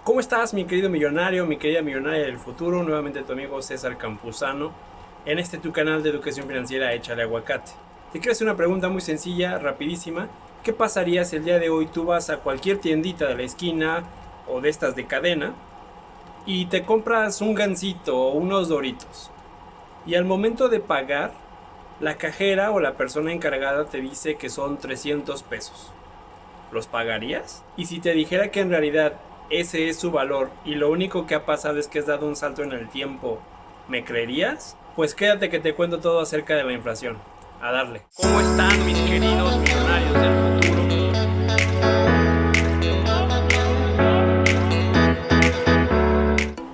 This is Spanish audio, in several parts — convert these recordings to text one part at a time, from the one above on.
¿Cómo estás, mi querido millonario, mi querida millonaria del futuro? Nuevamente tu amigo César Campuzano en este tu canal de educación financiera Échale Aguacate. Te quiero hacer una pregunta muy sencilla, rapidísima. ¿Qué pasaría si el día de hoy tú vas a cualquier tiendita de la esquina o de estas de cadena y te compras un gansito o unos Doritos? Y al momento de pagar, la cajera o la persona encargada te dice que son 300 pesos. ¿Los pagarías? Y si te dijera que en realidad ese es su valor y lo único que ha pasado es que has dado un salto en el tiempo, ¿me creerías? Pues quédate que te cuento todo acerca de la inflación. A darle. ¿Cómo están mis queridos millonarios del futuro?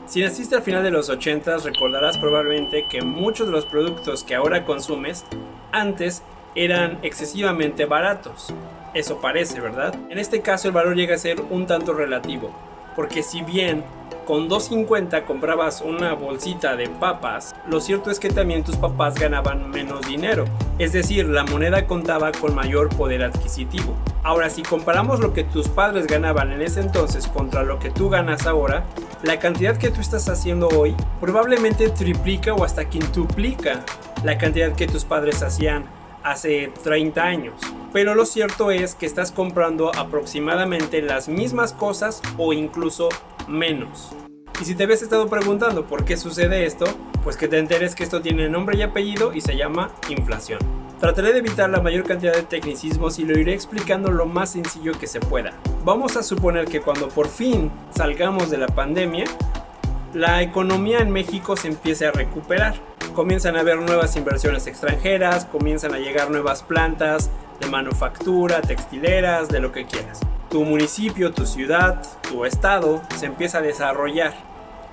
Si naciste al final de los 80s, recordarás probablemente que muchos de los productos que ahora consumes antes eran excesivamente baratos. Eso parece, ¿verdad? En este caso el valor llega a ser un tanto relativo, porque si bien con $2.50 comprabas una bolsita de papas, lo cierto es que también tus papás ganaban menos dinero, es decir, la moneda contaba con mayor poder adquisitivo. Ahora, si comparamos lo que tus padres ganaban en ese entonces contra lo que tú ganas ahora, la cantidad que tú estás haciendo hoy probablemente triplica o hasta quintuplica la cantidad que tus padres hacían hace 30 años. Pero lo cierto es que estás comprando aproximadamente las mismas cosas o incluso menos. Y si te habías estado preguntando por qué sucede esto, pues que te enteres que esto tiene nombre y apellido y se llama inflación. Trataré de evitar la mayor cantidad de tecnicismos y lo iré explicando lo más sencillo que se pueda. Vamos a suponer que cuando por fin salgamos de la pandemia, la economía en México se empiece a recuperar. Comienzan a haber nuevas inversiones extranjeras, comienzan a llegar nuevas plantas de manufactura, textileras, de lo que quieras. Tu municipio, tu ciudad, tu estado se empieza a desarrollar.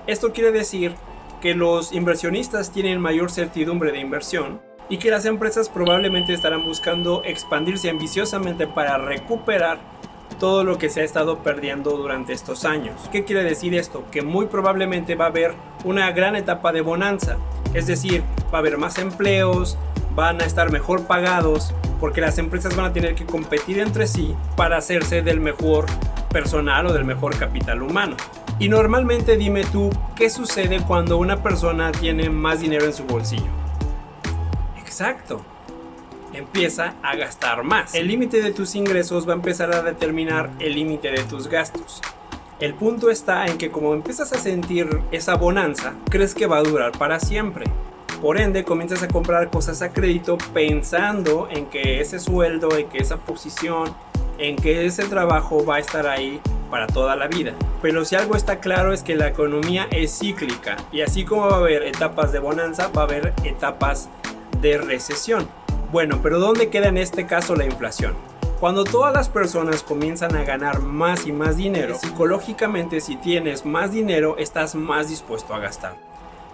Esto quiere decir que los inversionistas tienen mayor certidumbre de inversión y que las empresas probablemente estarán buscando expandirse ambiciosamente para recuperar todo lo que se ha estado perdiendo durante estos años. ¿Qué quiere decir esto? Que muy probablemente va a haber una gran etapa de bonanza, es decir, va a haber más empleos, van a estar mejor pagados, porque las empresas van a tener que competir entre sí para hacerse del mejor personal o del mejor capital humano. Y normalmente dime tú, ¿qué sucede cuando una persona tiene más dinero en su bolsillo? Exacto. Empieza a gastar más. El límite de tus ingresos va a empezar a determinar el límite de tus gastos. El punto está en que como empiezas a sentir esa bonanza, crees que va a durar para siempre. Por ende, comienzas a comprar cosas a crédito pensando en que ese sueldo, en que esa posición, en que ese trabajo va a estar ahí para toda la vida. Pero si algo está claro es que la economía es cíclica y así como va a haber etapas de bonanza, va a haber etapas de recesión. Bueno, pero ¿dónde queda en este caso la inflación? Cuando todas las personas comienzan a ganar más y más dinero, psicológicamente si tienes más dinero estás más dispuesto a gastar.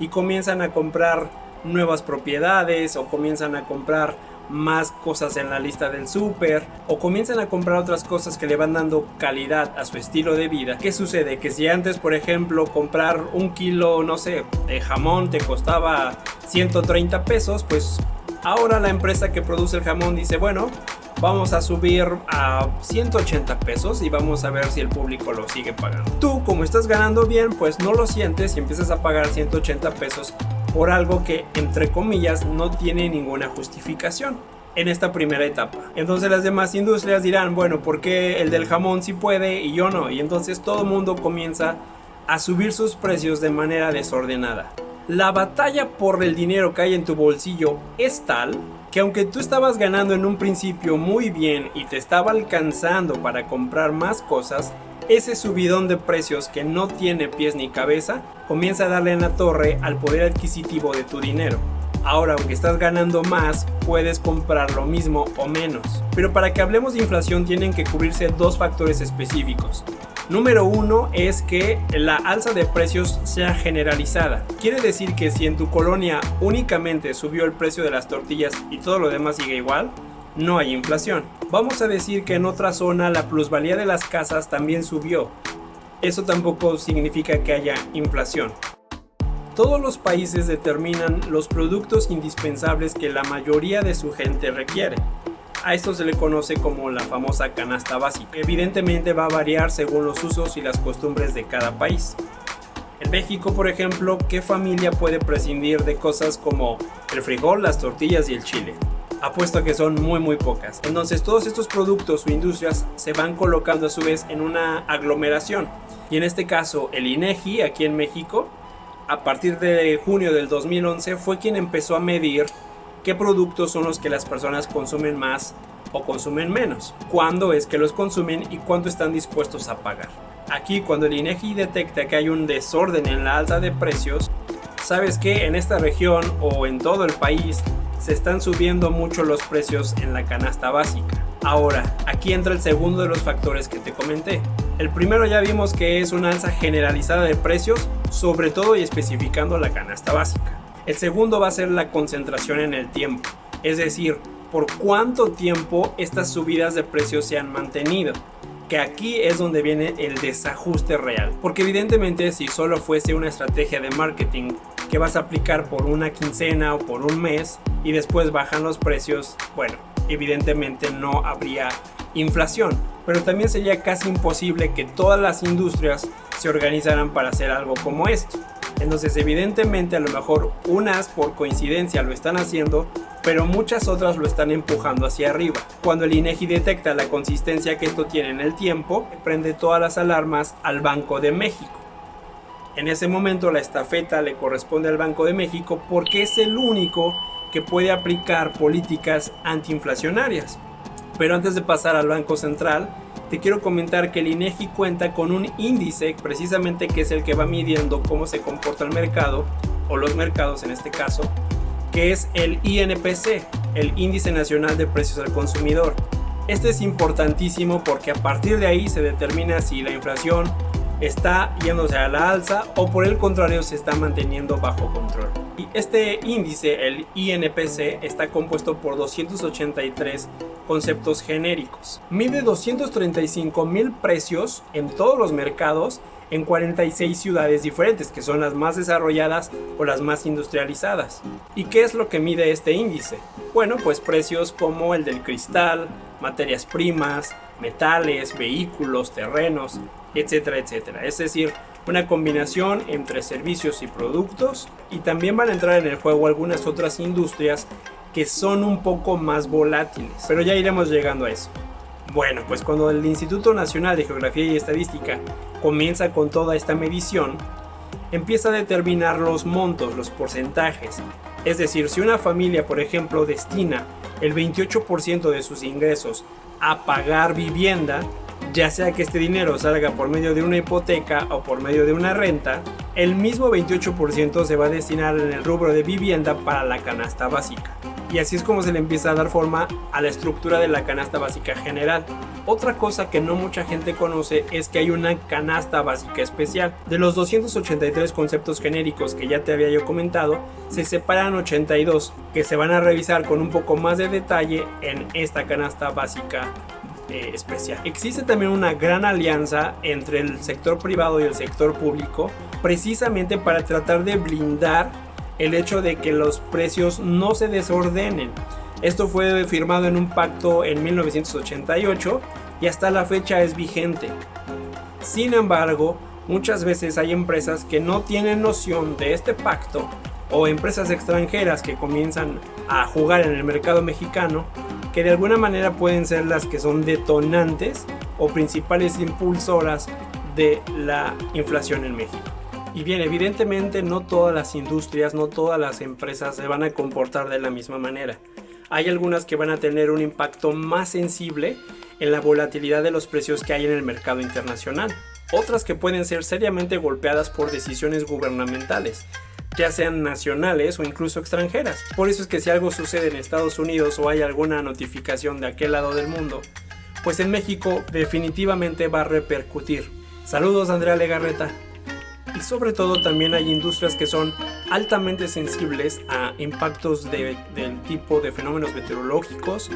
Y comienzan a comprar nuevas propiedades o comienzan a comprar más cosas en la lista del súper o comienzan a comprar otras cosas que le van dando calidad a su estilo de vida. ¿Qué sucede? Que si antes, por ejemplo, comprar un kilo, no sé, de jamón te costaba 130 pesos, pues ahora la empresa que produce el jamón dice, bueno, vamos a subir a 180 pesos y vamos a ver si el público lo sigue pagando. Tú, como estás ganando bien, pues no lo sientes y empiezas a pagar 180 pesos por algo que, entre comillas, no tiene ninguna justificación en esta primera etapa. Entonces las demás industrias dirán, bueno, ¿por qué el del jamón sí puede y yo no? Y entonces todo el mundo comienza a subir sus precios de manera desordenada. La batalla por el dinero que hay en tu bolsillo es tal que aunque tú estabas ganando en un principio muy bien y te estaba alcanzando para comprar más cosas, ese subidón de precios que no tiene pies ni cabeza comienza a darle en la torre al poder adquisitivo de tu dinero. Ahora, aunque estás ganando más, puedes comprar lo mismo o menos. Pero para que hablemos de inflación tienen que cubrirse dos factores específicos. Número uno es que la alza de precios sea generalizada. Quiere decir que si en tu colonia únicamente subió el precio de las tortillas y todo lo demás sigue igual, no hay inflación. Vamos a decir que en otra zona la plusvalía de las casas también subió. Eso tampoco significa que haya inflación. Todos los países determinan los productos indispensables que la mayoría de su gente requiere. A esto se le conoce como la famosa canasta básica. Evidentemente va a variar según los usos y las costumbres de cada país. En México, por ejemplo, ¿qué familia puede prescindir de cosas como el frijol, las tortillas y el chile? Apuesto a que son muy pocas. Entonces todos estos productos o industrias se van colocando a su vez en una aglomeración. Y en este caso el INEGI aquí en México, a partir de junio del 2011, fue quien empezó a medir qué productos son los que las personas consumen más o consumen menos, cuándo es que los consumen y cuánto están dispuestos a pagar. Aquí, cuando el INEGI detecta que hay un desorden en la alza de precios, sabes que en esta región o en todo el país se están subiendo mucho los precios en la canasta básica. Ahora, aquí entra el segundo de los factores que te comenté. El primero ya vimos que es una alza generalizada de precios, sobre todo y especificando la canasta básica. El segundo va a ser la concentración en el tiempo, es decir, por cuánto tiempo estas subidas de precios se han mantenido, que aquí es donde viene el desajuste real, porque evidentemente si solo fuese una estrategia de marketing que vas a aplicar por una quincena o por un mes y después bajan los precios, bueno, evidentemente no habría inflación, pero también sería casi imposible que todas las industrias se organizaran para hacer algo como esto. Entonces evidentemente a lo mejor unas por coincidencia lo están haciendo, pero muchas otras lo están empujando hacia arriba. Cuando el INEGI detecta la consistencia que esto tiene en el tiempo, prende todas las alarmas al Banco de México. En ese momento la estafeta le corresponde al Banco de México porque es el único que puede aplicar políticas antiinflacionarias. Pero antes de pasar al Banco Central, te quiero comentar que el INEGI cuenta con un índice precisamente que es el que va midiendo cómo se comporta el mercado, o los mercados en este caso, que es el INPC, el Índice Nacional de Precios al Consumidor. Este es importantísimo porque a partir de ahí se determina si la inflación está yéndose a la alza o por el contrario se está manteniendo bajo control. Y este índice, el INPC, está compuesto por 283 conceptos genéricos. Mide 235,000 precios en todos los mercados en 46 ciudades diferentes, que son las más desarrolladas o las más industrializadas. ¿Y qué es lo que mide este índice? Bueno, pues precios como el del cristal, materias primas, metales, vehículos, terrenos, etcétera, etcétera. Es decir, una combinación entre servicios y productos, y también van a entrar en el juego algunas otras industrias que son un poco más volátiles, pero ya iremos llegando a eso. Bueno, pues cuando el Instituto Nacional de Geografía y Estadística comienza con toda esta medición, empieza a determinar los montos, los porcentajes. Es decir, si una familia, por ejemplo, destina el 28% de sus ingresos a pagar vivienda, ya sea que este dinero salga por medio de una hipoteca o por medio de una renta, el mismo 28% se va a destinar en el rubro de vivienda para la canasta básica. Y así es como se le empieza a dar forma a la estructura de la canasta básica general. Otra cosa que no mucha gente conoce es que hay una canasta básica especial. De los 283 conceptos genéricos que ya te había yo comentado, se separan 82 que se van a revisar con un poco más de detalle en esta canasta básica especial. Existe también una gran alianza entre el sector privado y el sector público, precisamente para tratar de blindar el hecho de que los precios no se desordenen. Esto fue firmado en un pacto en 1988 y hasta la fecha es vigente. Sin embargo, muchas veces hay empresas que no tienen noción de este pacto, o empresas extranjeras que comienzan a jugar en el mercado mexicano, que de alguna manera pueden ser las que son detonantes o principales impulsoras de la inflación en México. Y bien, evidentemente no todas las industrias, no todas las empresas se van a comportar de la misma manera. Hay algunas que van a tener un impacto más sensible en la volatilidad de los precios que hay en el mercado internacional. Otras que pueden ser seriamente golpeadas por decisiones gubernamentales, ya sean nacionales o incluso extranjeras. Por eso es que si algo sucede en Estados Unidos o hay alguna notificación de aquel lado del mundo, pues en México definitivamente va a repercutir. Saludos, Andrea Legarreta. Y sobre todo también hay industrias que son altamente sensibles a impactos del tipo de fenómenos meteorológicos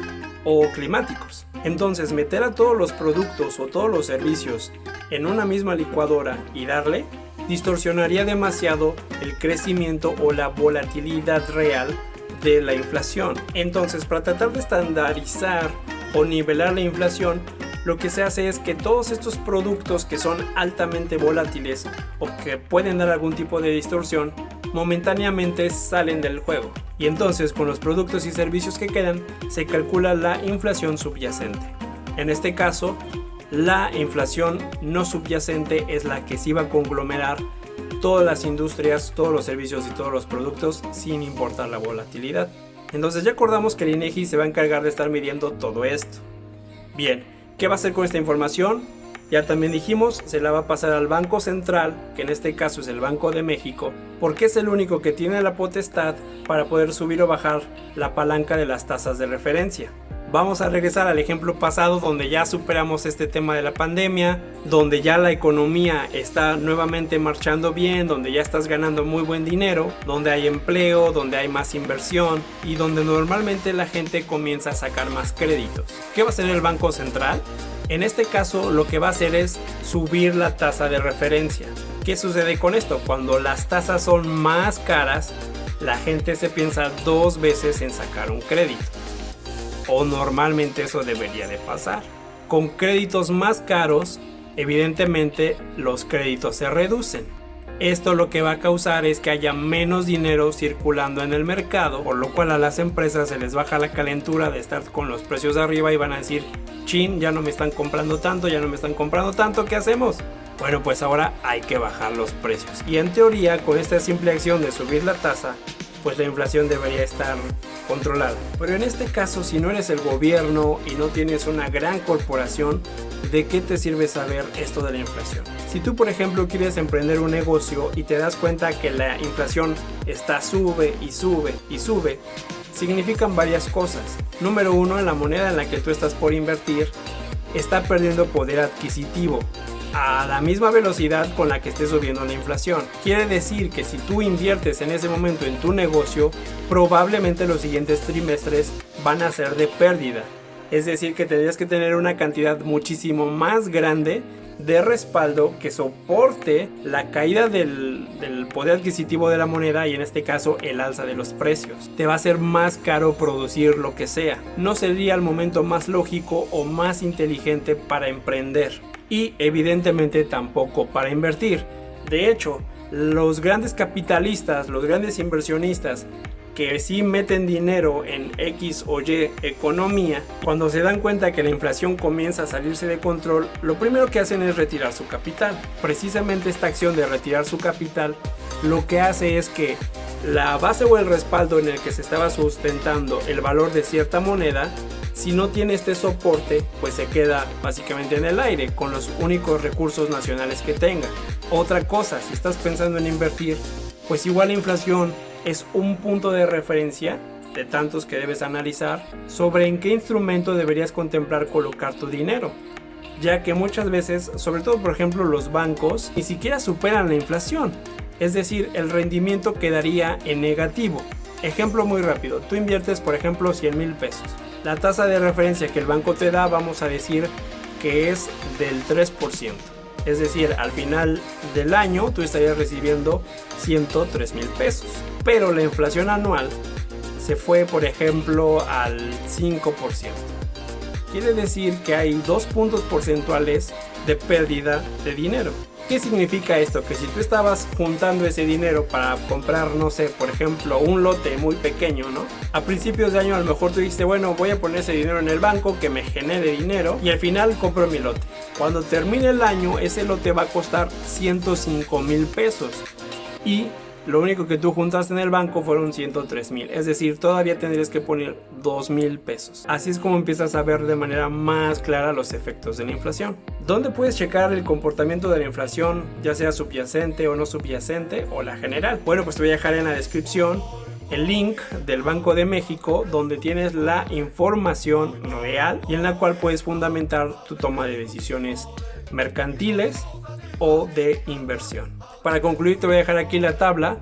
o climáticos. Entonces, meter a todos los productos o todos los servicios en una misma licuadora y darle, distorsionaría demasiado el crecimiento o la volatilidad real de la inflación. Entonces, para tratar de estandarizar o nivelar la inflación, lo que se hace es que todos estos productos que son altamente volátiles o que pueden dar algún tipo de distorsión, momentáneamente salen del juego. Y entonces, con los productos y servicios que quedan, se calcula la inflación subyacente. En este caso, la inflación no subyacente es la que sí va a conglomerar todas las industrias, todos los servicios y todos los productos sin importar la volatilidad. Entonces ya acordamos que el INEGI se va a encargar de estar midiendo todo esto. Bien, ¿qué va a hacer con esta información? Ya también dijimos, se la va a pasar al Banco Central, que en este caso es el Banco de México, porque es el único que tiene la potestad para poder subir o bajar la palanca de las tasas de referencia. Vamos a regresar al ejemplo pasado donde ya superamos este tema de la pandemia, donde ya la economía está nuevamente marchando bien, donde ya estás ganando muy buen dinero, donde hay empleo, donde hay más inversión y donde normalmente la gente comienza a sacar más créditos. ¿Qué va a hacer el Banco Central? En este caso lo que va a hacer es subir la tasa de referencia. ¿Qué sucede con esto? Cuando las tasas son más caras, la gente se piensa dos veces en sacar un crédito. O normalmente eso debería de pasar. Con créditos más caros, evidentemente los créditos se reducen. Esto lo que va a causar es que haya menos dinero circulando en el mercado, por lo cual a las empresas se les baja la calentura de estar con los precios arriba y van a decir, chin, ya no me están comprando tanto, ¿qué hacemos? Bueno, pues ahora hay que bajar los precios. Y en teoría, con esta simple acción de subir la tasa, pues la inflación debería estar controlada. Pero en este caso, si no eres el gobierno y no tienes una gran corporación, ¿de qué te sirve saber esto de la inflación? Si tú, por ejemplo, quieres emprender un negocio y te das cuenta que la inflación está sube y sube y sube, significan varias cosas. Número uno, la moneda en la que tú estás por invertir está perdiendo poder adquisitivo a la misma velocidad con la que esté subiendo la inflación. Quiere decir que si tú inviertes en ese momento en tu negocio, probablemente los siguientes trimestres van a ser de pérdida. Es decir, que tendrías que tener una cantidad muchísimo más grande de respaldo que soporte la caída del poder adquisitivo de la moneda y en este caso el alza de los precios. Te va a ser más caro producir lo que sea. No sería el momento más lógico o más inteligente para emprender. Y evidentemente tampoco para invertir. De hecho, los grandes capitalistas, los grandes inversionistas que sí meten dinero en X o Y economía, cuando se dan cuenta que la inflación comienza a salirse de control, lo primero que hacen es retirar su capital. Precisamente esta acción de retirar su capital lo que hace es que la base o el respaldo en el que se estaba sustentando el valor de cierta moneda, si no tiene este soporte, pues se queda básicamente en el aire con los únicos recursos nacionales que tenga. Otra cosa, si estás pensando en invertir, pues igual la inflación es un punto de referencia de tantos que debes analizar sobre en qué instrumento deberías contemplar colocar tu dinero, ya que muchas veces, sobre todo por ejemplo los bancos, ni siquiera superan la inflación, es decir, el rendimiento quedaría en negativo. Ejemplo muy rápido, tú inviertes por ejemplo 100,000 pesos. La tasa de referencia que el banco te da, vamos a decir que es del 3%. Es decir, al final del año tú estarías recibiendo 103,000 pesos. Pero la inflación anual se fue, por ejemplo, al 5%. Quiere decir que hay 2 puntos porcentuales de pérdida de dinero. ¿Qué significa esto? Que si tú estabas juntando ese dinero para comprar, no sé, por ejemplo, un lote muy pequeño, ¿no? A principios de año a lo mejor tú dijiste, bueno, voy a poner ese dinero en el banco que me genere dinero y al final compro mi lote. Cuando termine el año, ese lote va a costar 105,000 pesos y lo único que tú juntaste en el banco fueron 103,000, es decir, todavía tendrías que poner 2,000 pesos. Así es como empiezas a ver de manera más clara los efectos de la inflación. ¿Dónde puedes checar el comportamiento de la inflación, ya sea subyacente o no subyacente o la general? Bueno, pues te voy a dejar en la descripción el link del Banco de México donde tienes la información real y en la cual puedes fundamentar tu toma de decisiones mercantiles o de inversión. Para concluir te voy a dejar aquí la tabla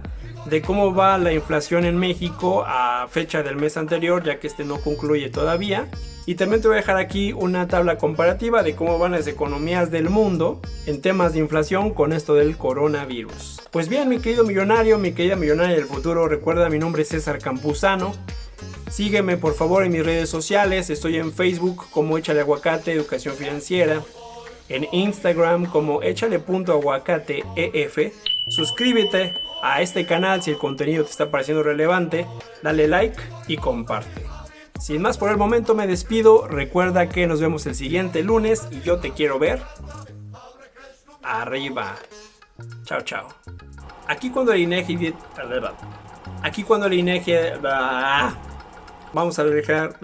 de cómo va la inflación en México a fecha del mes anterior, ya que este no concluye todavía. Y también te voy a dejar aquí una tabla comparativa de cómo van las economías del mundo en temas de inflación con esto del coronavirus. Pues bien, mi querido millonario, mi querida millonaria del futuro, recuerda, mi nombre es César Campuzano. Sígueme por favor en mis redes sociales. Estoy en Facebook como Échale Aguacate Educación Financiera, en Instagram como échale.aguacateef. Suscríbete a este canal si el contenido te está pareciendo relevante, dale like y comparte. Sin más por el momento me despido. Recuerda que nos vemos el siguiente lunes y yo te quiero ver arriba. Chao, chao. Aquí cuando el INEGI... Vamos a dejar...